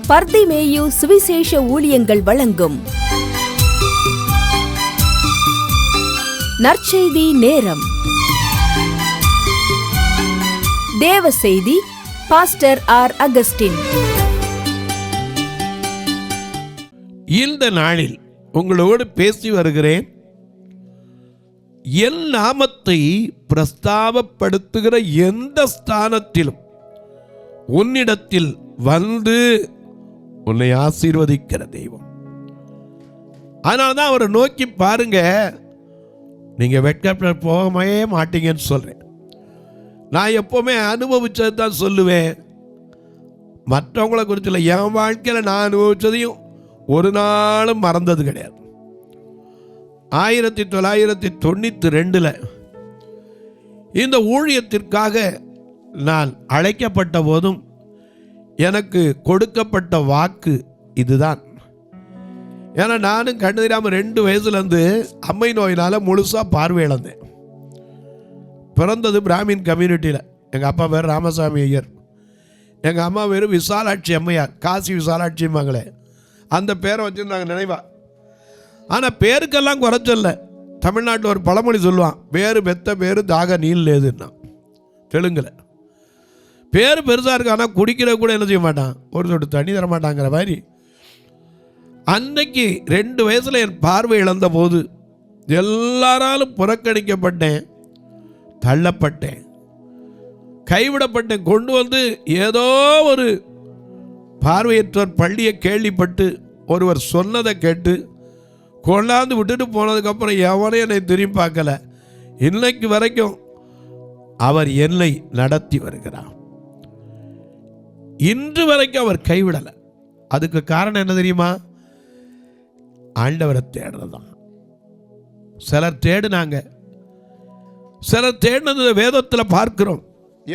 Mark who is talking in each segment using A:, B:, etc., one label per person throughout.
A: பர்திமேயு சுவிசேஷ ஊழியங்கள் வழங்கும் நற்செய்தி நேரம். தேவ செய்தி பாஸ்டர் ஆர். அகஸ்டின்.
B: இந்த நாளில் உங்களோடு பேசி வருகிறேன். என் நாமத்தை பிரஸ்தாபப்படுத்துகிற எந்த ஸ்தானத்திலும் உன்னிடத்தில் வந்து உன்னை ஆசீர்வதிக்கிற தெய்வம். அதனால்தான் அவரை நோக்கி பாருங்க, நீங்க வெட்கப்பட போகவே மாட்டீங்கன்னு சொல்றேன். நான் எப்பவுமே அனுபவிச்சது தான் சொல்லுவேன், மற்றவங்களை குறித்து இல்லை. என் வாழ்க்கையில் நான் அனுபவிச்சதையும் ஒரு நாளும் மறந்தது கிடையாது. 1992 இந்த ஊழியத்திற்காக நான் அழைக்கப்பட்ட போதும் எனக்கு கொடுக்கப்பட்ட வாக்கு இதுதான். ஏன்னா நானும் கண்ணு தெரியாமல் 2 வயசுலேருந்து அம்மை நோயினால் முழுசாக பார்வை இழந்தேன். பிறந்தது பிராமின் கம்யூனிட்டியில். எங்கள் அப்பா பேர் ராமசாமி ஐயர், எங்கள் அம்மா பேர் விசாலாட்சி அம்மையார், காசி விசாலாட்சிம்பாங்களே, அந்த பேரை வச்சுருந்தாங்க நினைவா. ஆனால் பேருக்கெல்லாம் குறைச்சல்ல. தமிழ்நாட்டில் ஒரு பழமொழி சொல்லுவான், பேரு பெத்த பேரு தாக நீல் லேதுன்னா. தெலுங்கில் பேர் பெருசாக இருக்கு, ஆனால் குடிக்கிற கூட என்ன செய்ய மாட்டான், ஒரு சொட்டு தண்ணி தர மாட்டாங்கிற மாதிரி. அன்னைக்கு 2 வயசில் என் பார்வை இழந்த போது எல்லாராலும் புறக்கணிக்கப்பட்டேன், தள்ளப்பட்டேன், கைவிடப்பட்டேன். கொண்டு வந்து ஏதோ ஒரு பார்வையற்றோர் பள்ளியை கேள்விப்பட்டு ஒருவர் சொன்னதை கேட்டு கொண்டாந்து விட்டுட்டு போனதுக்கப்புறம் எவனையும் என்னை திரும்பி பார்க்கல. இன்னைக்கு வரைக்கும் அவர் என்னை நடத்தி வருகிறார். இன்று வரைக்கும் அவர் கைவிடலை. அதுக்கு காரணம் என்ன தெரியுமா? ஆண்டவரை தேடுறதுதான். சிலர் தேடினாங்க, சிலர் தேடினது வேதத்தில் பார்க்கிறோம்.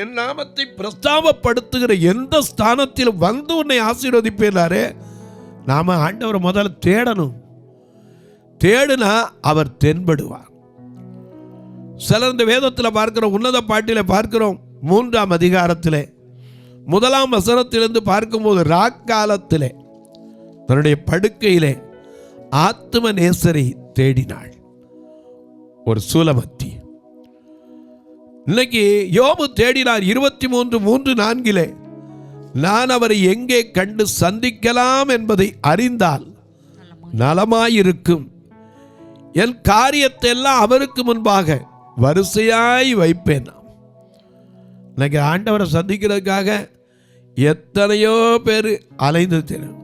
B: என் நாமத்தை பிரஸ்தாபப்படுத்துகிற எந்த ஸ்தானத்திலும் வந்து உன்னை ஆசீர்வதிப்பாரே. நாம ஆண்டவரை முதல்ல தேடணும். தேடுனா அவர் தென்படுவார். சிலர் இந்த வேதத்தில் பார்க்கிறோம், உன்னத பாட்டில் பார்க்கிறோம், 3ஆம் அதிகாரத்திலே 1ஆம் வசனத்திலிருந்து பார்க்கும்போது, ராக்காலத்திலே தன்னுடைய படுக்கையிலே ஆத்ம நேசரை தேடினாள் ஒரு சூலமத்தி. இன்னைக்கு யோபு தேடினார். 23:3-4 நான் அவரை எங்கே கண்டு சந்திக்கலாம் என்பதை அறிந்தால் நலமாயிருக்கும். என் காரியத்தை எல்லாம் அவருக்கு முன்பாக வரிசையாய் வைப்பேன். இன்னைக்கு ஆண்டவரை சந்திக்கிறதுக்காக எத்தனையோ பேர் அலைந்து தெரியும்.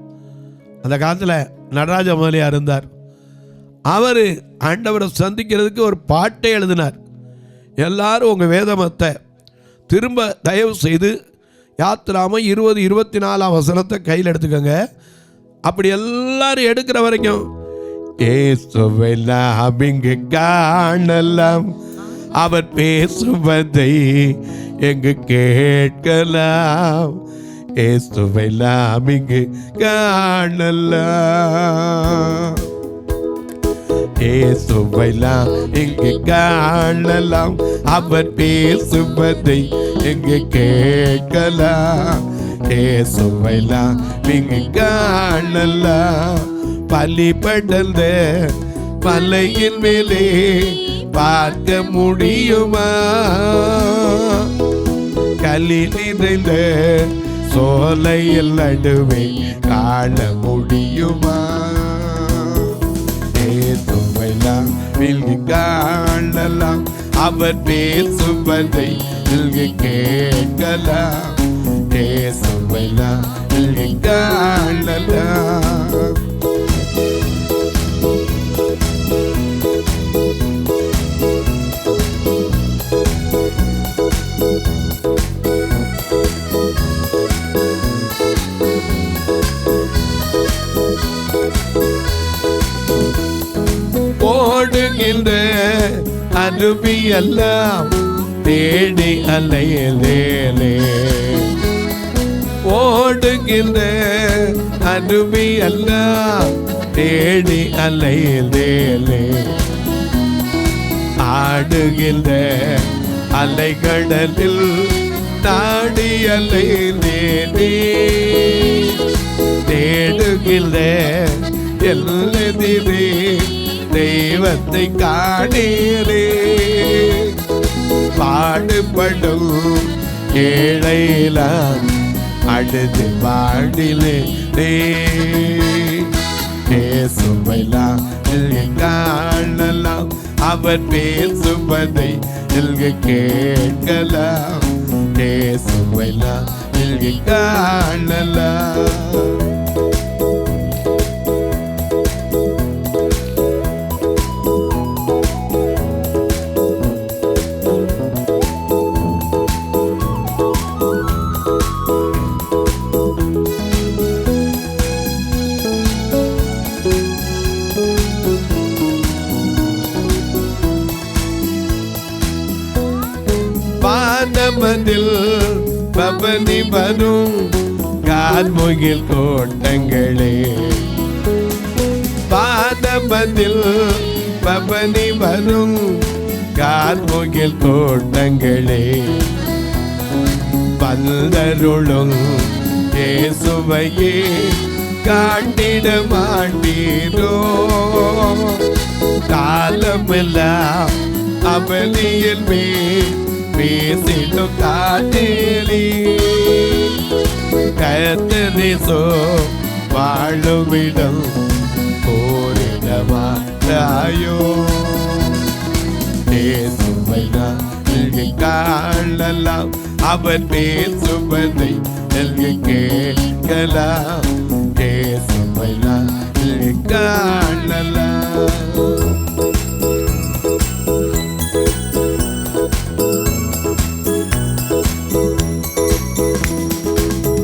B: அந்த காலத்தில் நடராஜ முதலியார் இருந்தார். அவர் ஆண்டவரை சந்திக்கிறதுக்கு ஒரு பாட்டை எழுதினார். எல்லாரும் உங்கள் வேதமத்தை திரும்ப தயவு செய்து யாத்திராமம் 20-24 வசனத்தை கையில் எடுத்துக்கோங்க. அப்படி எல்லாரும் எடுக்கிற வரைக்கும் இயேசுவை நாம் இங்கு காணலாம், அவர் பேசுவதை எங்கு கேட்கலாம். இயேசுவை நாம் இங்கு காணலாம், இயேசுவை நாம் இங்கு காணலாம், அவர் பேசுவதை எங்கு கேட்கலாம். இயேசுவை நாம் இங்கு காணலாம். பலி படர்ந்த மலையின் மேலே பார்க்க முடியுமா? களி நிறைந்த சோலையில் நடுவே காண முடியுமா? இயேசுவை நாம் இங்கு காணலாம், அவர் பேசுவதை இங்கு கேட்கலாம். இயேசுவை நாம் இங்கு காணலாம். ஓடுகின்ற அருவியெல்லாம் தேடி அலையலே, ஓடுகின்ற அருவியெல்லாம் தேடி அலையலே. ஆடுகின்ற அலைகடலில் நாடி அலைந்தேனே, வாழ்விலே எல்லதிரே தெய்வத்தை காணீரே. பாடுபடும் ஏழைலாம் அடுத்து பாடிலே பேசுவைலாம் காணலாம், அவர் பேசுவதை கேட்கலாம். பேசுவைலாம் காணலாம். பாதமதில் பவனி வரும் கார்முகில் கோட்டங்களே. பாதமதில் பவனி வரும் கார்முகில் கோட்டங்களே. வந்தருளும் இயேசுவையே காட்டிட மாட்டீரோ. காலமெல்லாம் அவனியில் பேசிடும் காட்டேரி கத்தரிசோ வாழுமிடம் கோரிடமாட்டாயோ. பேசுவைனா காணலாம், அவன் பேசுவதை கேட்கலாம். பேசுவைனா காணலாம்.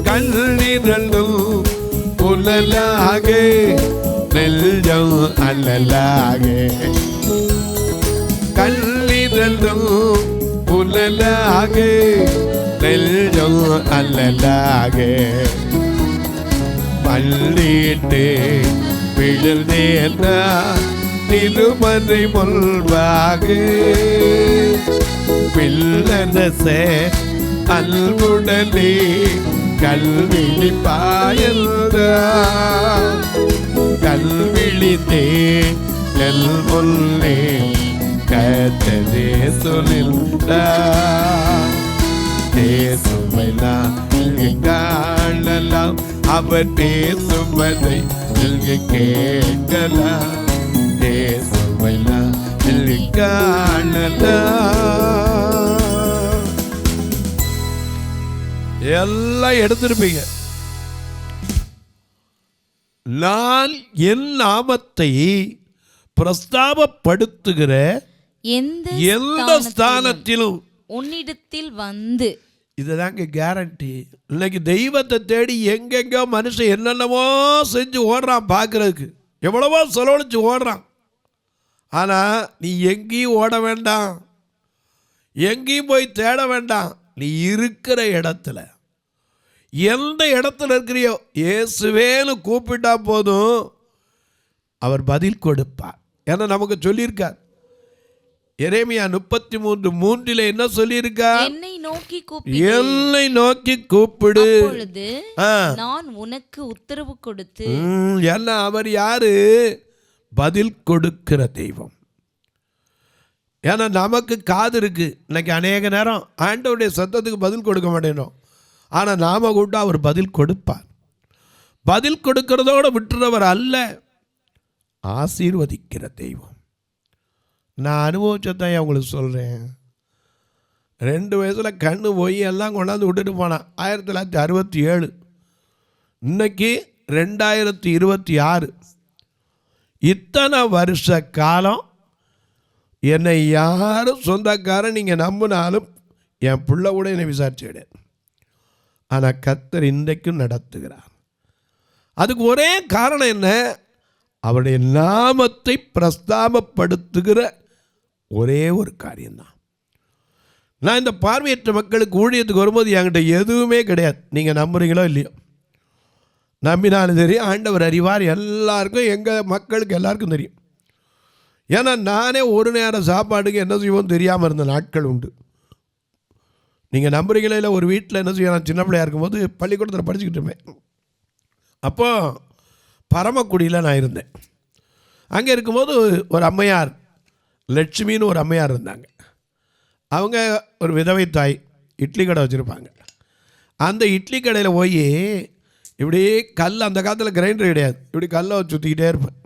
B: கண்ணிரண்டும் புலலாக நெல்ஜம் அல்லலாக. கண்ணிரண்டும் புலலாக நெல்ஜம் அல்லலாக. பள்ளிட்டு விழுந்தேன திருமறை முன்பாக. பிள்ளனசே அல்குடலே கல்விழி பாயல்த. கல்விழித்தே நெல் முல்லே கத்ததே சொல்லில்த. பேசுவைலாம் காணலாம், அவர் பேசுவதை கேட்கலாம். பேசுவைலாம் காணலாம். எல்லாம் எடுத்திருப்பீங்க. நான் என் நாமத்தை பிரஸ்தாபப்படுத்துகிற எந்த ஸ்தானத்திலும்
C: உன்னிடத்தில் வந்து.
B: இதுதாங்க கேரண்டி. இன்னைக்கு தெய்வத்தை தேடி எங்கெங்க மனுஷன் என்னென்னமோ செஞ்சு ஓடுறான், பார்க்கறதுக்கு எவ்வளவோ செலவழிச்சு ஓடுறான். ஆனால் நீ எங்கேயும் ஓட வேண்டாம், எங்கேயும் போய் தேட வேண்டாம். நீ இருக்கிற இடத்துல, எந்த இடத்துல இருக்கிறியோ இயேசுவேன்னு கூப்பிட்டா போதும், அவர் பதில் கொடுப்பார். ஏன்னா நமக்கு சொல்லியிருக்கார். எரேமியா 33:3 என்ன சொல்லியிருக்கார்?
C: என்னை நோக்கி கூப்பிடு, நான் உனக்கு உத்தரவு கொடுத்து.
B: ஏன்னா அவர் யாரு? பதில் கொடுக்கிற தெய்வம். ஏன்னா நமக்கு காது இருக்கு. இன்னைக்கு அநேக நேரம் ஆண்டவருடைய சத்தத்துக்கு பதில் கொடுக்க மாட்டேனோம். ஆனால் நாம கூட அவர் பதில் கொடுப்பார். பதில் கொடுக்கிறதோடு விட்டுறவர் அல்ல, ஆசீர்வதிக்கிற தெய்வம். நான் அனுபவிச்சதான் உங்களுக்கு சொல்கிறேன். 2 வயசில் கண்ணு போய் எல்லாம் கொண்டாந்து விட்டுட்டு போனான். 1967. இன்னைக்கு 2026. இத்தனை வருஷ காலம் என்னை யாரும் சொந்தக்காரன் நீங்கள் நம்பினாலும் என் பிள்ளை கூட என்னை விசாரிச்சு கிடையாது. ஆனால் கர்த்தர் இன்றைக்கும் நடத்துகிறார். அதுக்கு ஒரே காரணம் என்ன? அவருடைய நாமத்தை பிரஸ்தாபப்படுத்துகிற ஒரே ஒரு காரியம்தான். நான் இந்த பார்வையற்ற மக்களுக்கு ஊழியத்துக்கு வரும்போது என்கிட்ட எதுவுமே கிடையாது. நீங்கள் நம்புறீங்களோ இல்லையோ, நம்பினாலும் தெரியும், ஆண்டவர் அறிவார். எல்லாருக்கும், எங்கள் மக்களுக்கு எல்லாருக்கும் தெரியும். ஏன்னா நானே ஒரு நேரம் சாப்பாடுக்கு என்ன செய்வோம் தெரியாமல் இருந்த நாட்கள் உண்டு. நீங்கள் நம்புறீங்களோ இல்லை, ஒரு வீட்டில் என்ன செய்ய, நான் சின்ன பிள்ளையாக இருக்கும்போது பள்ளிக்கூடத்தில் படிச்சுக்கிட்டு இருப்பேன். அப்போது பரமக்குடியில் நான் இருந்தேன். அங்கே இருக்கும்போது ஒரு அம்மையார், லட்சுமின்னு ஒரு அம்மையார் இருந்தாங்க. அவங்க ஒரு விதவை தாய், இட்லி கடை வச்சுருப்பாங்க. அந்த இட்லி கடையில் போய் இப்படியே கல், அந்த காலத்தில் கிரைண்டர் கிடையாது, இப்படி கல்லை வச்சு சுற்றிக்கிட்டே இருப்பேன்.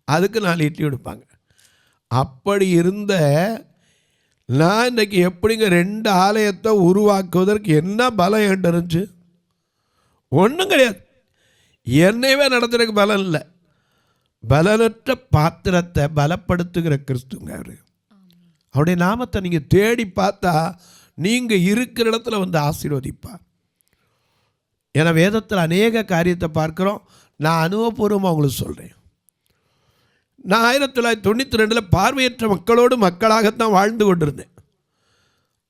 B: அதுக்கு 4 இட்லி கொடுப்பாங்க. அப்படி இருந்த நான் இன்றைக்கி எப்படிங்க 2 ஆலயத்தை உருவாக்குவதற்கு என்ன பலம் என்கிட்ட இருந்துச்சு? ஒன்றும் கிடையாது. என்னையவே நடத்துறதுக்கு பலம் இல்லை. பலனற்ற பாத்திரத்தை பலப்படுத்துகிற கிறிஸ்துங்க அவர். அவருடைய நாமத்தை நீங்கள் தேடி பார்த்தா நீங்கள் இருக்கிற இடத்துல வந்து ஆசீர்வதிப்பார். ஏன்னா வேதத்தில் அநேக காரியத்தை பார்க்குறோம். நான் அனுபவபூர்வமாக உங்களுக்கு சொல்கிறேன். நான் 1992 பார்வையற்ற மக்களோடு மக்களாகத்தான் வாழ்ந்து கொண்டிருந்தேன்.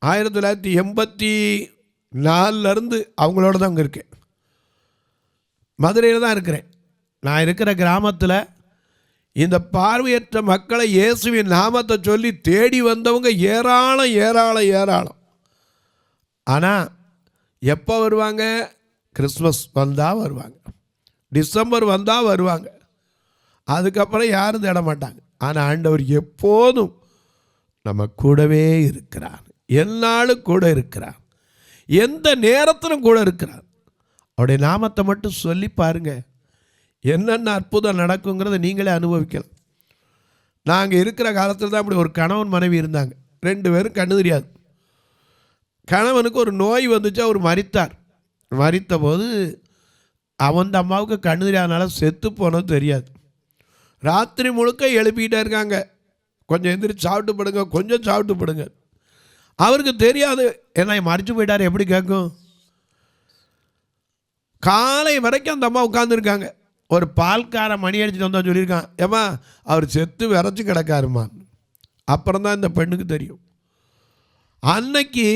B: 1984 அவங்களோட தான் அங்கே இருக்கேன். மதுரையில் தான் இருக்கிறேன். நான் இருக்கிற கிராமத்தில் இந்த பார்வையற்ற மக்களை இயேசுவின் நாமத்தை சொல்லி தேடி வந்தவங்க ஏராளம் ஏராளம் ஏராளம். ஆனால் எப்போ வருவாங்க? கிறிஸ்மஸ் வந்தால் வருவாங்க, டிசம்பர் வந்தால் வருவாங்க. அதுக்கப்புறம் யாரும் தேட மாட்டாங்க. ஆனால் ஆண்டவர் எப்போதும் நம்ம கூடவே இருக்கிறார். எந்நாளும் கூட இருக்கிறார். எந்த நேரத்திலும் கூட இருக்கிறார். அவருடைய நாமத்தை மட்டும் சொல்லி பாருங்க, என்னென்ன அற்புதம் நடக்குங்கிறத நீங்களே அனுபவிக்கலாம். நாங்கள் இருக்கிற காலத்தில் தான் அப்படி ஒரு கணவன் மனைவி இருந்தாங்க. 2 பேரும் கண்ணு தெரியாது. கணவனுக்கு ஒரு நோய் வந்துச்சு, அவர் மரித்தார். மரித்த போது அந்த அம்மாவுக்கு கண்ணு தெரியாதனால செத்து போனது தெரியாது. ராத்திரி முழுக்க எழுப்பிக்கிட்டே இருக்காங்க, கொஞ்சம் எந்திரிச்சு சாப்பிட்டு படுங்க, கொஞ்சம் சாப்பிட்டு படுங்க. அவருக்கு தெரியாது, என்ன மறிச்சு போயிட்டார் எப்படி கேட்கும். காலை வரைக்கும் அந்த அம்மா உட்காந்துருக்காங்க. ஒரு பால்கார மணி அடிச்சுட்டு வந்தால் சொல்லியிருக்கான், ஏம்மா அவர் செத்து விரைச்சி கிடக்காருமா. அப்புறம் தான் இந்த பெண்ணுக்கு தெரியும். அன்னைக்கு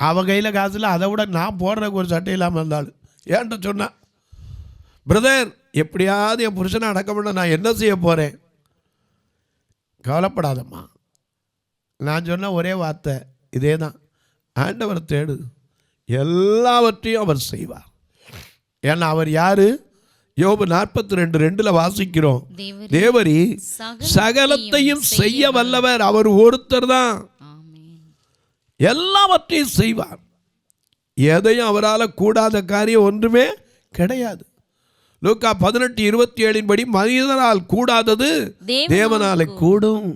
B: அவள் கையில் காசில் அதை விட நான் போடுறதுக்கு ஒரு சட்டை இல்லாமல் இருந்தாலும் ஏன்ட்ட சொன்னான், பிரதர் எப்படியாவது என் புருஷனை அடக்க பண்ண நான் என்ன செய்ய போகிறேன்? கவலைப்படாதம்மா. நான் சொன்ன ஒரே வார்த்தை இதே தான், ஆண்டவர் தேடு, எல்லாவற்றையும் அவர் செய்வார். ஏன்னா அவர் யார்? யோபு 42:2 வாசிக்கிறோம், தேவரி சகலத்தையும் செய்ய வல்லவர், அவர் ஒருத்தர் தான் எல்லாவற்றையும் செய்வார். எதையும் அவரால் கூடாத காரியம் ஒன்றுமே கிடையாது. லூக்கா 18:27 படி மனிதனால் கூடாதது தேவனாலே கூடும்.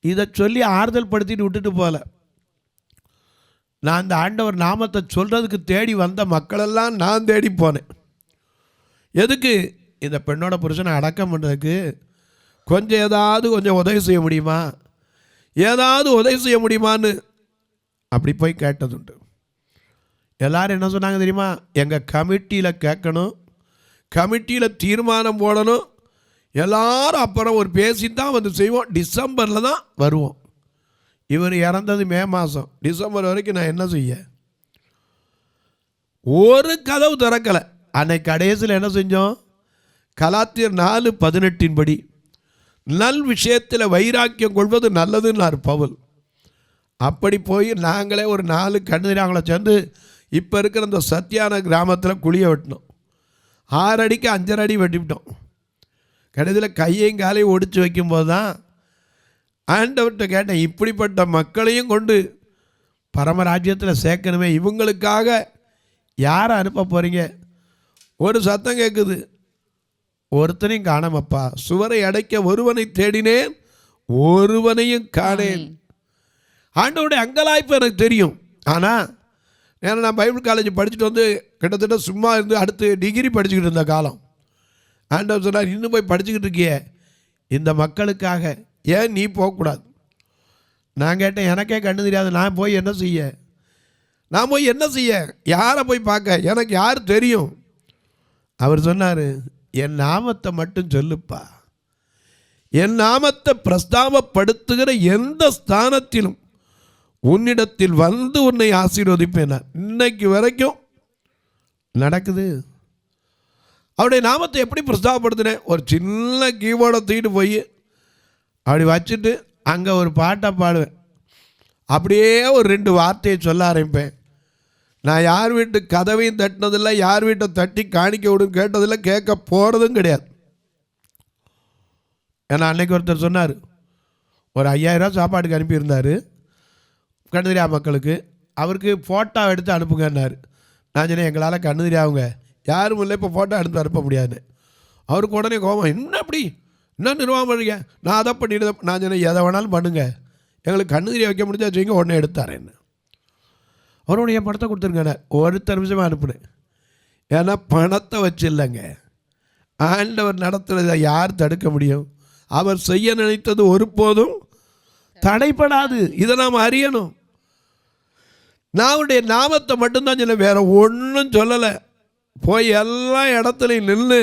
B: இதை சொல்லி ஆறுதல் படுத்திட்டு விட்டுட்டு போல. நான் இந்த ஆண்டவர் நாமத்தை சொல்கிறதுக்கு தேடி வந்த மக்களெல்லாம் நான் தேடி போனேன். எதுக்கு? இந்த பெண்ணோட புருஷனை அடக்கம் பண்ணுறதுக்கு. கொஞ்சம் ஏதாவது கொஞ்சம் உதவி செய்ய முடியுமா, ஏதாவது உதவி செய்ய முடியுமான்னு அப்படி போய் கேட்டதுண்டு. எல்லாரும் என்ன சொன்னாங்க தெரியுமா? எங்கள் கமிட்டியில் கேட்கணும், கமிட்டியில் தீர்மானம் போடணும், எல்லாரும் அப்புறம் ஒரு பேசி தான் வந்து செய்வோம், டிசம்பரில் தான் வருவோம். இவர் இறந்தது மே மாதம், டிசம்பர் வரைக்கும் நான் என்ன செய்ய? ஒரு கதவு திறக்கலை. அன்னைக்கு கடைசியில் என்ன செஞ்சோம்? கலாத்தியர் 4:18 படி நல் விஷயத்தில் வைராக்கியம் கொள்வது நல்லதுன்னார் பவுல். அப்படி போய் நாங்களே ஒரு 4 கண்ணுதிராங்களை சேர்ந்து இப்போ இருக்கிற இந்த சத்தியான கிராமத்தில் குழியை வெட்டினோம். 6 அடிக்கு 5.5 அடி வெட்டிவிட்டோம். கடைசியில் கையையும் காலையும் ஒடிச்சு வைக்கும்போது தான் ஆண்டவர்கிட்ட கேட்டேன், இப்படிப்பட்ட மக்களையும் கொண்டு பரமராஜ்யத்தில் சேர்க்கணுமே, இவங்களுக்காக யாரை அனுப்ப போகிறீங்க? ஒரு சத்தம் கேட்குது, ஒருத்தனையும் காணாமப்பா, சுவரை அடைக்க ஒருவனை தேடினேன், ஒருவனையும் காணேன். ஆண்டவருடைய அங்கலாய்ப்பு எனக்கு தெரியும். ஆனால் ஏன்னா நான் பைபிள் காலேஜ் படிச்சுட்டு வந்து கிட்டத்தட்ட சும்மா இருந்து அடுத்து டிகிரி படிச்சுக்கிட்டு இருந்த காலம். ஆண்டவர் சொன்னார், இன்னும் போய் படிச்சுக்கிட்டு இருக்கியே இந்த மக்களுக்காக, ஏன் நீ போகக்கூடாது? நான் கேட்டேன், எனக்கே கண்ணு தெரியாது, நான் போய் என்ன செய்ய? நான் போய் என்ன செய்ய? யாரை போய் பார்க்க? எனக்கு யார் தெரியும்? அவர் சொன்னார், என் நாமத்தை மட்டும் சொல்லுப்பா, என் நாமத்தை பிரஸ்தாபப்படுத்துகிற எந்த ஸ்தானத்திலும் உன்னிடத்தில் வந்து உன்னை ஆசீர்வதிப்பேன். இன்னைக்கு வரைக்கும் நடக்குது. அவருடைய நாமத்தை எப்படி பிரஸ்தாபப்படுத்தினேன்? ஒரு சின்ன கீபோர்டை தூக்கிட்டு போய் அப்படி வச்சுட்டு அங்கே ஒரு பாட்டை பாடுவேன். அப்படியே ஒரு 2 வார்த்தையை சொல்ல ஆரம்பிப்பேன். நான் யார் வீட்டு கதவையும் தட்டினதில்லை, யார் வீட்டை தட்டி காணிக்க விடுன்னு கேட்டதில்லை, கேட்க போகிறதும் கிடையாது. ஏன்னா அன்னைக்கு ஒருத்தர் சொன்னார், ஒரு 5000 சாப்பாட்டுக்கு அனுப்பியிருந்தார் கண்ணு தெரியா மக்களுக்கு. அவருக்கு ஃபோட்டோ எடுத்து அனுப்புங்கன்னாரு. நான் சொன்னேன், எங்களால் கண்ணு தெரியாவுங்க யாரும் இல்லை, இப்போ ஃபோட்டோ எடுத்து அனுப்ப முடியாதுன்னு. அவருக்கு உடனே கோபம், என்ன அப்படி என்ன நிர்வாகம் பண்ணுறீங்க, நான் அதை பண்ணிட்டு. நான் சொன்னேன், எதை வேணாலும் பண்ணுங்க, எங்களுக்கு கண்ணு தெரிய வைக்க முடிஞ்சா வச்சுங்க, உடனே எடுத்தார். என்ன அவருடைய பணத்தை கொடுத்துருங்க, ஒருத்தர் நிமிஷமாக அனுப்புனேன். ஏன்னா பணத்தை வச்சு இல்லைங்க, ஆண்டவர் நடத்துறதை யார் தடுக்க முடியும்? அவர் செய்ய நினைத்தது ஒருபோதும் தடைப்படாது. இதை நாம் அறியணும். நான் அவருடைய நாமத்தை மட்டும்தான் சொல்ல, வேற ஒன்றும் சொல்லலை. போய் எல்லா இடத்துலையும் நின்று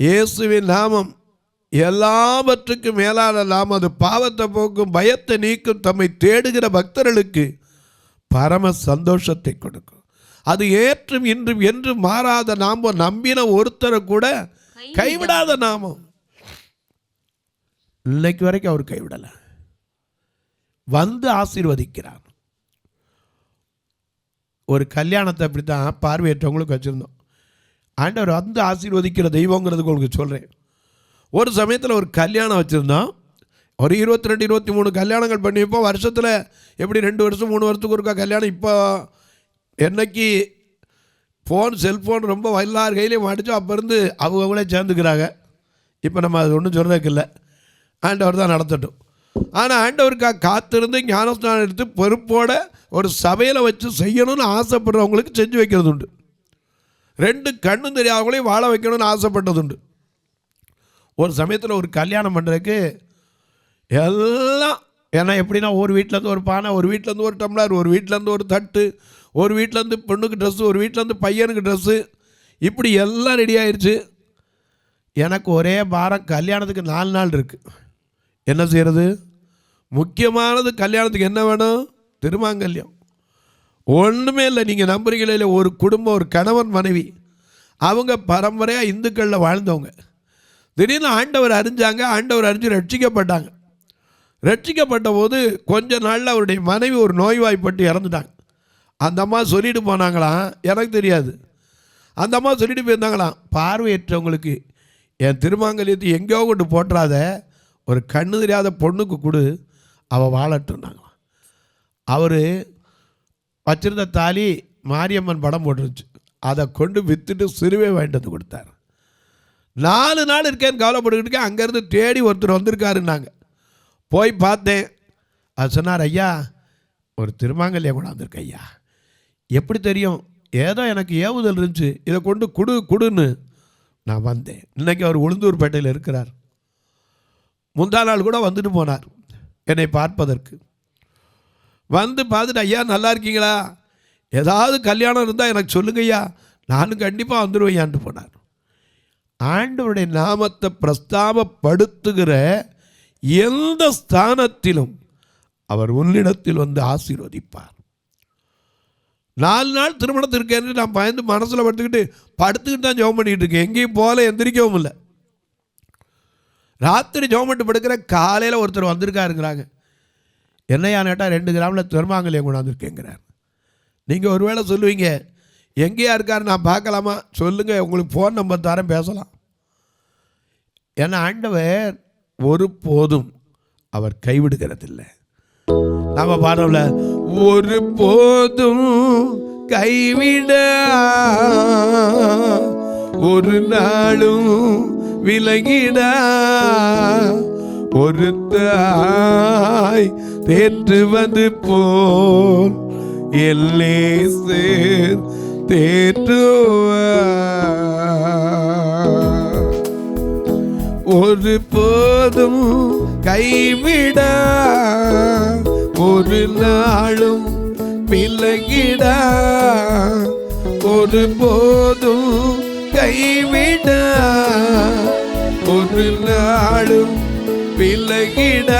B: இயேசுவின் நாமம் எல்லாவற்றுக்கும் மேலான நாமம், அது பாவத்தை போக்கும், பயத்தை நீக்கும், தம்மை தேடுகிற பக்தர்களுக்கு பரம சந்தோஷத்தை கொடுக்கும். அது ஏற்றும் இன்றும் என்றும் மாறாத நாமம், நம்பின ஒருத்தரை கூட கைவிடாத நாமம். இன்னைக்கு வரைக்கும் அவர் கைவிடலை, வந்து ஆசீர்வதிக்கிறார். ஒரு கல்யாணத்தை அப்படி தான் பார்வையற்றவங்களுக்கு வச்சுருந்தோம். ஆண்டவர் வந்து ஆசீர்வதிக்கிற தெய்வங்கிறதுக்கு உங்களுக்கு சொல்கிறேன். ஒரு சமயத்தில் ஒரு கல்யாணம் வச்சுருந்தோம். ஒரு 22 23 கல்யாணங்கள் பண்ணிப்போம். வருஷத்தில் எப்படி 2 வருஷம் 3 வருஷத்துக்கு ஒருக்கா கல்யாணம். இப்போ என்னைக்கு செல்ஃபோன் ரொம்ப எல்லார் கையிலையும் மாட்டிச்சோ அப்போ இருந்து அவங்களே சேர்ந்துக்கிறாங்க. இப்போ நம்ம அது ஒன்றும் சொல்கிறதுக்கு இல்லை, ஆண்டவர் தான் நடத்தட்டும். ஆனால் ஆண்டவருக்காக காத்திருந்து ஞானஸ்நானம் எடுத்து பொறுப்போட ஒரு சபையில் வச்சு செய்யணும்னு ஆசைப்படுறவங்களுக்கு செஞ்சு வைக்கிறது உண்டு. 2 கண்ணும் தெரியாதவங்களையும் வாழ வைக்கணும்னு ஆசைப்பட்டது உண்டு. ஒரு சமயத்தில் ஒரு கல்யாணம் பண்ணுறதுக்கு எல்லாம், ஏன்னா எப்படின்னா ஒரு வீட்டிலேருந்து ஒரு பானை, ஒரு வீட்டிலேருந்து ஒரு டம்ளர், ஒரு வீட்டிலேருந்து ஒரு தட்டு, ஒரு வீட்டிலேருந்து பொண்ணுக்கு ட்ரெஸ்ஸு, ஒரு வீட்டிலேருந்து பையனுக்கு ட்ரெஸ்ஸு, இப்படி எல்லாம் ரெடி ஆயிடுச்சு. எனக்கு ஒரே பாரம், கல்யாணத்துக்கு 4 நாள் இருக்குது. என்ன செய்கிறது? முக்கியமானது கல்யாணத்துக்கு என்ன வேணும்? திருமாங்கல்யம். ஒன்றுமே இல்லை. நீங்கள் நம்புறீங்களே இல்லை, ஒரு குடும்பம், ஒரு கணவன் மனைவி, அவங்க பரம்பரையாக இந்துக்களில் வாழ்ந்தவங்க. திடீர்னு ஆண்டவர் அறிஞ்சாங்க, ஆண்டவர் அறிஞ்சு ரட்சிக்கப்பட்டாங்க. ரட்சிக்கப்பட்ட போது கொஞ்ச நாளில் அவருடைய மனைவி ஒரு நோய்வாய்ப்பட்டு இறந்துட்டாங்க. அந்த அம்மா சொல்லிட்டு போனாங்களாம், எனக்கு தெரியாது. அந்த அம்மா சொல்லிட்டு போயிருந்தாங்களாம், பார்வையற்றவங்களுக்கு என் திருமாங்கல்யத்தை எங்கேயோ கொண்டு போட்டுறாத, ஒரு கண்ணு தெரியாத பொண்ணுக்கு கொடு, அவள் வாழட்டுனாங்களாம். அவர் வச்சிருந்த தாலி மாரியம்மன் படம் போட்டுருச்சு, அதை கொண்டு விற்றுட்டு சிறுவை வாங்கிட்டு வந்து கொடுத்தார். 4 நாள் இருக்கேன்னு கவலைப்பட்டுக்கிட்டு அங்கேருந்து தேடி ஒருத்தர் வந்திருக்காருன்னாங்க. போய் பார்த்தேன். அது சொன்னார், ஐயா ஒரு திருமாங்கல்யம் கூட வந்திருக்கு ஐயா. எப்படி தெரியும்? ஏதோ எனக்கு ஏவுதல் இருந்துச்சு, இதை கொண்டு குடுன்னு நான் வந்தேன். இன்றைக்கி அவர் உளுந்தூர்பேட்டையில் இருக்கிறார். முந்தா நாள் கூட வந்துட்டு போனார் என்னை பார்ப்பதற்கு. வந்து பார்த்துட்டு, ஐயா நல்லா இருக்கீங்களா, ஏதாவது கல்யாணம் இருந்தால் எனக்கு சொல்லுங்க ஐயா, நானும் கண்டிப்பாக வந்துடுவேயான்ட்டு போனார். ஆண்டவருடைய நாமத்தை பிரஸ்தாபப்படுத்துகிற எந்த ஸ்தானத்திலும் அவர் உன்னிடத்தில் வந்து ஆசீர்வதிப்பார். 4 நாள் திருமணத்திற்கு என்று நான் பயந்து மனசில் படுத்துக்கிட்டு தான் ஜெபம் பண்ணிக்கிட்டு இருக்கேன். எங்கேயும் போல எந்திரிக்கவும் இல்லை. ராத்திரி ஜெபம் பண்ணிட்டு படுக்கிற, காலையில் ஒருத்தர் வந்திருக்காருங்கிறாங்க. என்னையா நேட்டால் 2 கிராமில் திருமாங்கல்யம் கொண்டாந்துருக்கேங்கிறார். நீங்கள் ஒருவேளை சொல்லுவீங்க, எங்கேயா இருக்கார் நான் பார்க்கலாமா? சொல்லுங்கள், உங்களுக்கு ஃபோன் நம்பர் தரேன், பேசலாம். ஏன்னா ஆண்டவர் ஒருபோதும் அவர் கைவிடுகிறதில்லை. நம்ம பாடல, ஒரு போதும் கைவிட ஒரு நாளும் விலகிட, ஒரு தாய் தேற்று வந்து போல் எல்லேசு தேற்றுவார். ஒரு போதும் கைவிட ஒரு நாளும் விலகிட, ஒரு போதும் கைவிட ஒரு நாளும் விலகிட,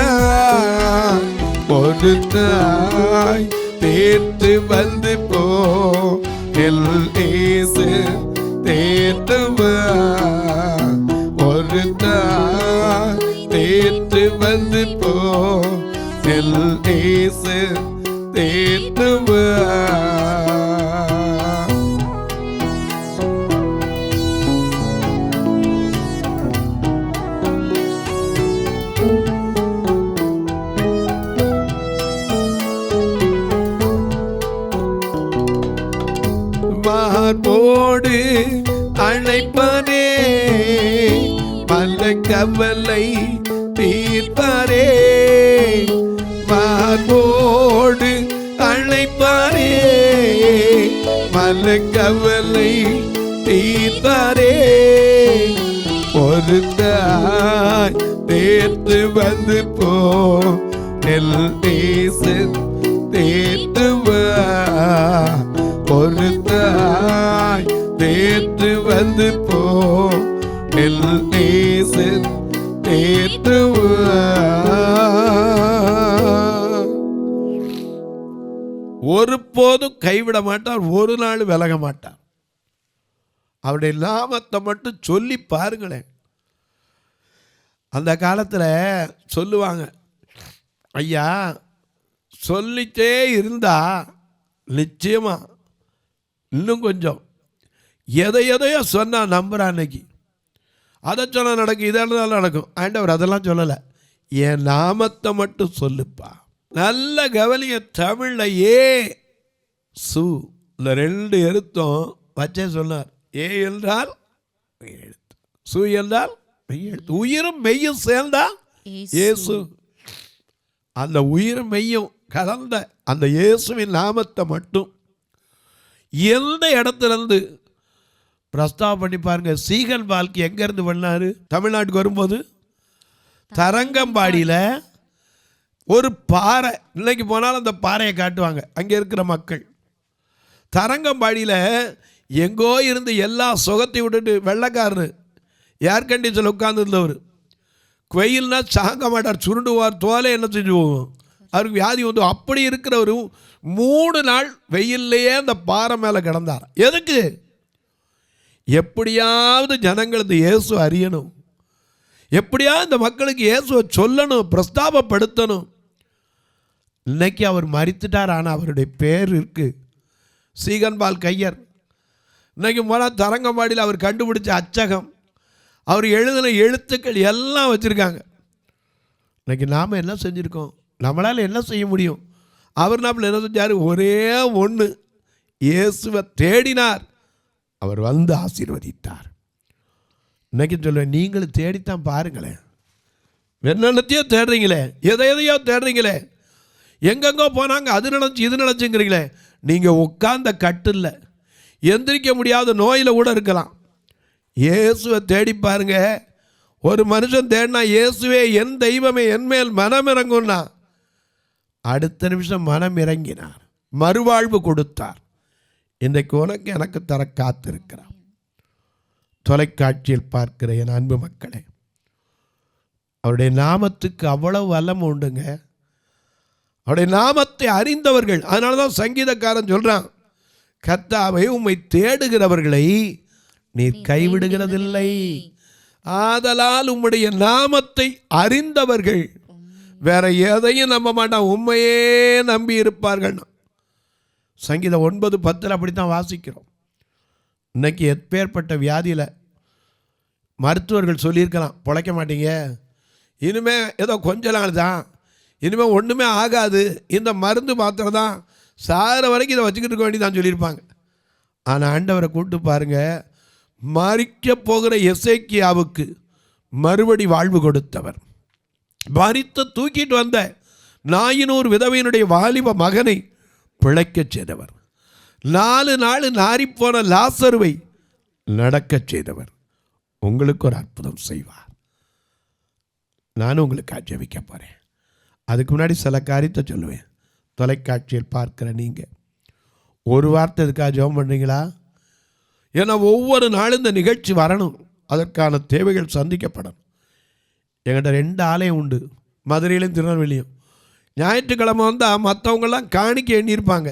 B: ஒரு தாய் தேற்று வந்து போ எல்லேசு தேற்றுவார். ஒரு தாய் தேற்று வந்து போ எல்லேசு தேற்றுவார். மார்போடு அழைப்பனே, பல கவலை தீர்ப்பாரே. மார்போடு அழைப்பாரே, பல கவலை தீர்ப்பாரே. பொருந்தாய் தேர்த்து வந்து போ, நெல் தேசம் தேர்த்துவா. பொருந்தாய் தேர்த்து வந்து போ, நெல் தேசம் தேர்த்துவா. ஒருபோதும் கைவிட மாட்டார், ஒரு நாள் விலக மாட்டார். அவருடைய நாமத்தை மட்டும் சொல்லி பாருங்களேன். அந்த காலத்தில் சொல்லுவாங்க, ஐயா சொல்லிட்டே இருந்தா நிச்சயமா இன்னும் கொஞ்சம் எதையோ சொன்னா நம்புறான். அன்னைக்கு அதை சொன்னா நடக்கும், இதை நடக்கும். ஆண்டவர் அதெல்லாம் சொல்லலை, என் நாமத்தை மட்டும் சொல்லுப்பா. நல்ல கவனிய தமிழ்ல ஏ சு இந்த 2 எழுத்தும் வச்சே சொன்னார். ஏ என்றால் எழுத்து, சு என்றால் எழுத்து. உயிரும் மெய்யும் சேர்ந்தா இயேசு. அந்த உயிரும் மெய்யும் கலந்த அந்த இயேசுவின் நாமத்தை மட்டும் எந்த இடத்துலேருந்து பிரஸ்தாவம் பண்ணி பாருங்க. சீகன் பால்க்கு எங்கேருந்து பண்ணாரு? தமிழ்நாட்டுக்கு வரும்போது தரங்கம்பாடியில் ஒரு பாறை, இன்னைக்கு போனாலும் அந்த பாறையை காட்டுவாங்க அங்கே இருக்கிற மக்கள். தரங்கம்பாடியில் எங்கோ இருந்து எல்லா சுகத்தையும் விட்டுட்டு வெள்ளைக்காரரு ஏர் கண்டிஷனில் உட்கார்ந்துருந்தவர், வெயில்னா சாங்க மாட்டார், சுருண்டுவார், தோலை என்ன செஞ்சு போவோம், அவருக்கு வியாதி வந்து. அப்படி இருக்கிறவரும் 3 நாள் வெயில்லையே அந்த பாறை மேலே கிடந்தார். எதுக்கு? எப்படியாவது ஜனங்கள் இந்த இயேசு அறியணும், எப்படியாவது இந்த மக்களுக்கு இயேசுவை சொல்லணும், பிரஸ்தாபப்படுத்தணும். இன்னைக்கு அவர் மரித்துட்டார், ஆனால் அவருடைய பேர் இருக்கு, சீகன்பால் கையர். இன்னைக்கு போனால் தரங்கம்பாடியில் அவர் கண்டுபிடிச்ச அச்சகம், அவர் எழுதின எழுத்துக்கள் எல்லாம் வச்சுருக்காங்க. இன்னைக்கு நாம் என்ன செஞ்சுருக்கோம்? நம்மளால் என்ன செய்ய முடியும்? அவர் நம்மள என்ன செஞ்சார்? ஒரே ஒன்று, இயேசுவை தேடினார், அவர் வந்து ஆசீர்வதித்தார். இன்னைக்கு சொல்லுவேன், நீங்களும் தேடித்தான் பாருங்களேன். என்னென்னத்தையோ தேடுறீங்களே, எதையோ தேடுறீங்களே, எங்கெங்கோ போனாங்க, அது நினச்சி இது நினச்சிங்கிறீங்களே. நீங்கள் உட்கார்ந்த கட்டில் எந்திரிக்க முடியாத நோயில் கூட இருக்கலாம். இயேசுவை தேடி பாருங்க. ஒரு மனுஷன் தேடினா, இயேசுவே என் தெய்வமே என் மேல் மனம் இறங்கும்னா, அடுத்த நிமிஷம் மனம் இறங்கினார், மறுவாழ்வு கொடுத்தார். இன்றைக்கு உனக்கு எனக்கு தர காத்திருக்கிறார். தொலைக்காட்சியில் பார்க்கிற என் அன்பு மக்களே, அவருடைய நாமத்துக்கு அவ்வளவு வல்லமை உண்டுங்க. அவருடைய நாமத்தை அறிந்தவர்கள், அதனால தான் சங்கீதக்காரன் சொல்கிறான், கர்த்தாவை உம்மை தேடுகிறவர்களை நீர் கைவிடுகிறதில்லை, ஆதலால் உம்முடைய நாமத்தை அறிந்தவர்கள் வேற எதையும் நம்ப மாட்டான், உண்மையே நம்பி இருப்பார்கள். சங்கீதம் 9:10 அப்படித்தான் வாசிக்கிறோம். இன்னைக்கு எப்பேற்பட்ட வியாதியில் மருத்துவர்கள் சொல்லியிருக்கலாம், பிழைக்க மாட்டீங்க, இனிமே ஏதோ கொஞ்ச நாள் தான், இனிமேல் ஒன்றுமே ஆகாது, இந்த மருந்து மாத்திரை தான், சாகிற வரைக்கும் இதை வச்சுக்கிட்டு இருக்க வேண்டியதான் சொல்லியிருப்பாங்க. ஆனால் ஆண்டவரை கூப்பிட்டு பாருங்க, மரிக்க போகிற எசேக்கியாவுக்கு மறுபடி வாழ்வு கொடுத்தவர், மரித்து தூக்கிட்டு வந்த 400 விதவையினுடைய வாலிப மகனை பிழைக்கச் செய்தவர், 4 நாள் நாரிப்போன லாசருவை நடக்கச் செய்தவர், உங்களுக்கு ஒரு அற்புதம் செய்வார். நானும் உங்களுக்கு ஜெபிக்க போகிறேன். அதுக்கு முன்னாடி சில காரியத்தை சொல்லுவேன். தொலைக்காட்சியில் பார்க்குற நீங்கள் ஒரு வார்த்தை இதுக்காக ஜெபம் பண்ணுறீங்களா? ஏன்னா ஒவ்வொரு நாளும் இந்த நிகழ்ச்சி வரணும், அதற்கான தேவைகள் சந்திக்கப்படணும். என்கிட்ட 2 ஆலயம் உண்டு, மதுரையிலையும் திருநெல்வேலியும். ஞாயிற்றுக்கிழமை வந்தால் மற்றவங்கெல்லாம் காணிக்க எண்ணியிருப்பாங்க,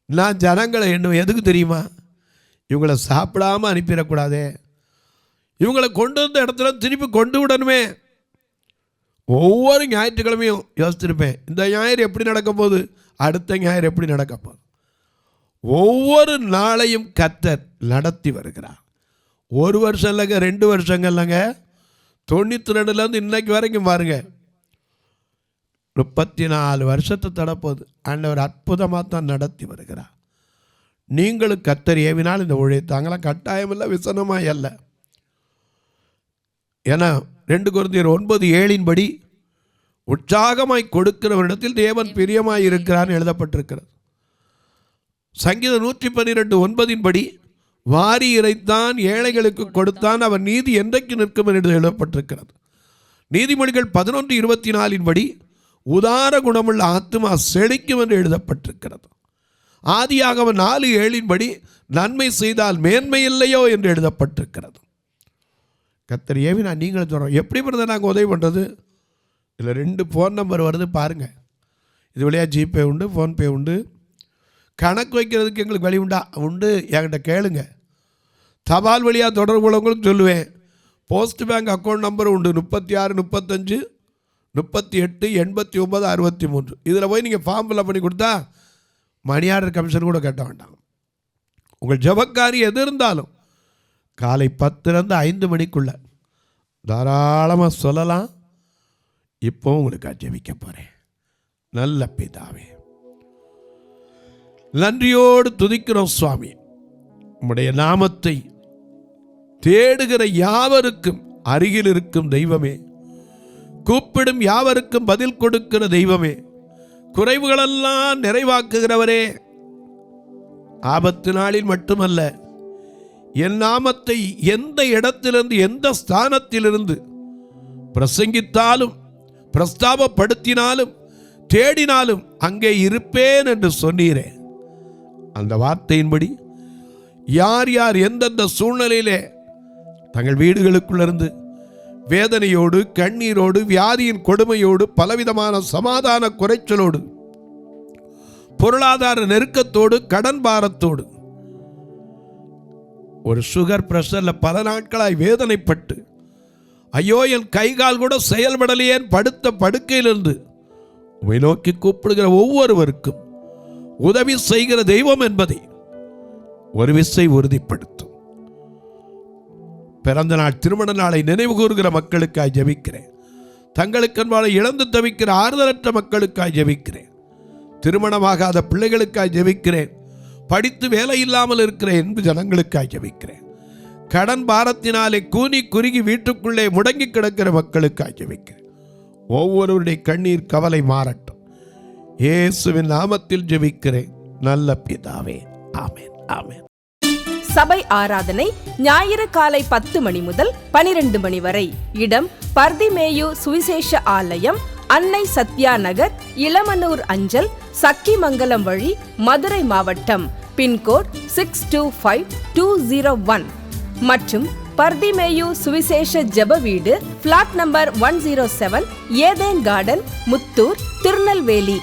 B: நான் ஜனங்களை எண்ணுவேன். எதுக்கு தெரியுமா? இவங்களை சாப்பிடாமல் அனுப்பிடக்கூடாதே, இவங்களை கொண்டு வந்த இடத்துல திருப்பி கொண்டு விடணுமே. ஒவ்வொரு ஞாயிற்றுக்கிழமையும் யோசிச்சிருப்பேன், இந்த ஞாயிறு எப்படி நடக்க போகுது, அடுத்த ஞாயிறு எப்படி நடக்க போகுது. ஒவ்வொரு நாளையும் கர்த்தர் நடத்தி வருகிறார். 1 வருஷம் இல்லைங்க, 2 வருஷங்கள் இல்லைங்க, 92லேருந்து இன்னைக்கு வரைக்கும் பாருங்க, 34 வருஷத்தை தடப்போகுது. ஆண்டவர் அற்புதமாக தான் நடத்தி வருகிறார். நீங்களும் கர்த்தர் ஏவினால் இந்த ஊழியத்தாங்களாம் கட்டாயமில்லை, விசனமாய் அல்ல. ஏன்னா 2 கொரிந்தியர் 9:7 உற்சாகமாய் கொடுக்கிறவரிடத்தில் தேவன் பிரியமாய் இருக்கிறார் எழுதப்பட்டிருக்கிறது. சங்கீதம் 112:9 வாரி இறைத்தான் ஏழைகளுக்கு கொடுத்தான், அவன் நீதி என்றைக்கு நிற்கும் என்று எழுதப்பட்டிருக்கிறது. நீதிமொழிகள் 11:24 உதார குணமுள்ள ஆத்துமா செழிக்கும் என்று எழுதப்பட்டிருக்கிறது. ஆதியாகமம் 4:7 நன்மை செய்தால் மேன்மை இல்லையோ என்று எழுதப்பட்டிருக்கிறது. கர்த்தர் ஏவினா நீங்களும் சொல்கிறோம். எப்படி பிறந்த நாங்கள் உதவி பண்ணுறது? இதில் 2 ஃபோன் நம்பர் வருது பாருங்கள். இது வழியாக ஜிபே உண்டு, ஃபோன்பே உண்டு. கணக்கு வைக்கிறதுக்கு எங்களுக்கு வழி உண்டு, என்கிட்ட கேளுங்க. தபால் வழியாக தொடர்பு உள்ளவங்களுக்கு சொல்லுவேன். போஸ்ட் பேங்க் அக்கௌண்ட் நம்பர் உண்டு, 36 35 38 89 63. இதில் போய் நீங்கள் ஃபார்ம் ஃபில்அப் பண்ணி கொடுத்தா மணி ஆர்டர் கமிஷன் கூட கட்ட வேண்டாம். உங்கள் ஜபக்காரி எது இருந்தாலும் காலை 10 5 மணிக்குள்ளே தாராளமாக சொல்லலாம். இப்போ உங்களுக்கு ஜெபிக்க போகிறேன். நல்ல பிதாவே, நன்றியோடு துதிக்கிறோம் சுவாமி. உம்முடைய நாமத்தை தேடுகிற யாவருக்கும் அருகில் இருக்கும் தெய்வமே, கூப்பிடும் யாவருக்கும் பதில் கொடுக்கிற தெய்வமே, குறைவுகளெல்லாம் நிறைவாக்குகிறவரே, ஆபத்து நாளில் மட்டுமல்ல, என் நாமத்தை எந்த இடத்திலிருந்து எந்த ஸ்தானத்திலிருந்து பிரசங்கித்தாலும் பிரஸ்தாபப்படுத்தினாலும் தேடினாலும் அங்கே இருப்பேன் என்று சொன்னீரே. அந்த வார்த்தையின்படி யார் யார் எந்தெந்த சூழ்நிலையிலே தங்கள் வீடுகளுக்குள்ளிருந்து வேதனையோடு, கண்ணீரோடு, வியாதியின் கொடுமையோடு, பலவிதமான சமாதான குறைச்சலோடு, பொருளாதார நெருக்கத்தோடு, கடன் பாரத்தோடு, ஒரு சுகர் பிரஷரில் பல நாட்களாய் வேதனைப்பட்டு, ஐயோ என் கைகால் கூட செயல்படலையேன் படுத்த படுக்கையிலிருந்து உம்மை நோக்கி கூப்பிடுகிற ஒவ்வொருவருக்கும் உதவி செய்கிற தெய்வம் என்பதை ஒரு விசை உறுதிப்படுத்தும். பிறந்த நாள், திருமண நாளை நினைவு கூறுகிற மக்களுக்காய் ஜெபிக்கிறேன். தங்களுக்கென்பான இழந்து தவிக்கிற ஆறுதலற்ற மக்களுக்காய் ஜெபிக்கிறேன். திருமணமாகாத பிள்ளைகளுக்காய் ஜெபிக்கிறேன். படித்து வேலை இல்லாமல் இருக்கிற என்பு ஜனங்களுக்காய் ஜெபிக்கிறேன். கடன் பாரத்தினாலே கூனி குறுகி வீட்டுக்குள்ளே முடங்கி கிடக்கிற மக்களுக்காய் ஜெபிக்கிறேன். ஒவ்வொருவருடைய கண்ணீர் கவலை மாறட்டும். இயேசுவின் நாமத்தில் ஜெபிக்கிறேன் நல்ல பிதாவே, ஆமென், ஆமென்.
A: சபை ஆராதனை ஞாயிறு காலை 10 மணி முதல் 12 மணி வரை. இடம் பர்திமேயு சுவிசேஷ ஆலயம், அன்னை சத்யா நகர், இளமனூர் அஞ்சல், சக்கிமங்கலம் வழி, மதுரை மாவட்டம். பின்கோட் 625201 மற்றும் பர்திமேயு சுவிசேஷ ஜெப வீடு, flat number 107, Eden garden, Muthur, Tirunelveli.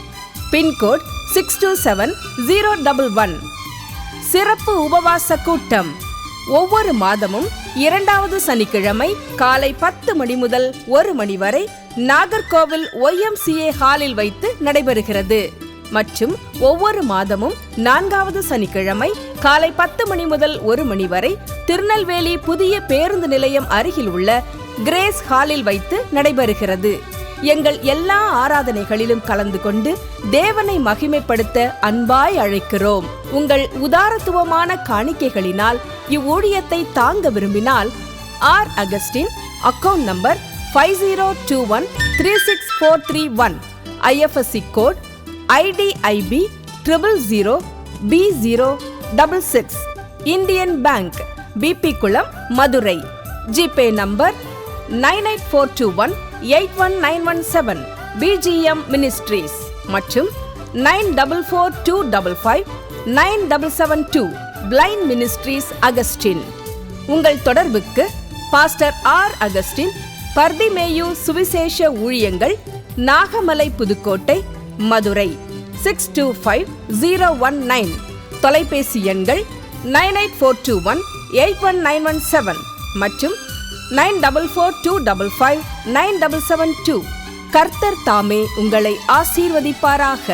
A: Pin code 627011. சிறப்பு உபவாச கூட்டம் ஒவ்வொரு மாதமும் 2வது சனிக்கிழமை காலை 10 மணி முதல் 1 மணி வரை நாகர்கோவில் YMCA ஹாலில் வைத்து நடைபெறுகிறது. மற்றும் ஒவ்வொரு மாதமும் 4வது சனிக்கிழமை காலை 10 மணி முதல் 1 மணி வரை திருநெல்வேலி புதிய பேருந்து நிலையம் அருகில் உள்ள கிரேஸ் ஹாலில் வைத்து நடைபெறுகிறது. எங்கள் எல்லா ஆராதனைகளிலும் கலந்து கொண்டு தேவனை மகிமைப்படுத்த அன்பாய் அழைக்கிறோம். உங்கள் உதாரத்துவமான காணிக்கைகளினால் இவ்வூழியத்தை தாங்க விரும்பினால் R. Augustine, account number 5021364331, IFSC code IDIB 000B066, Indian bank, BP Kulam, Madurai. GPay number 98421819117, BGM ministries மற்றும் 9442559772, பிளைண்ட் மினிஸ்ட்ரீஸ் அகஸ்டின். உங்கள் தொடர்புக்கு பாஸ்டர் R. அகஸ்டின், பர்திமேயு சுவிசேஷ ஊழியங்கள், நாகமலை, புதுக்கோட்டை, மதுரை 625019. தொலைபேசி எண்கள் 9842181917 மற்றும் 9442559772. கர்த்தர் தாமே உங்களை ஆசீர்வதிப்பாராக.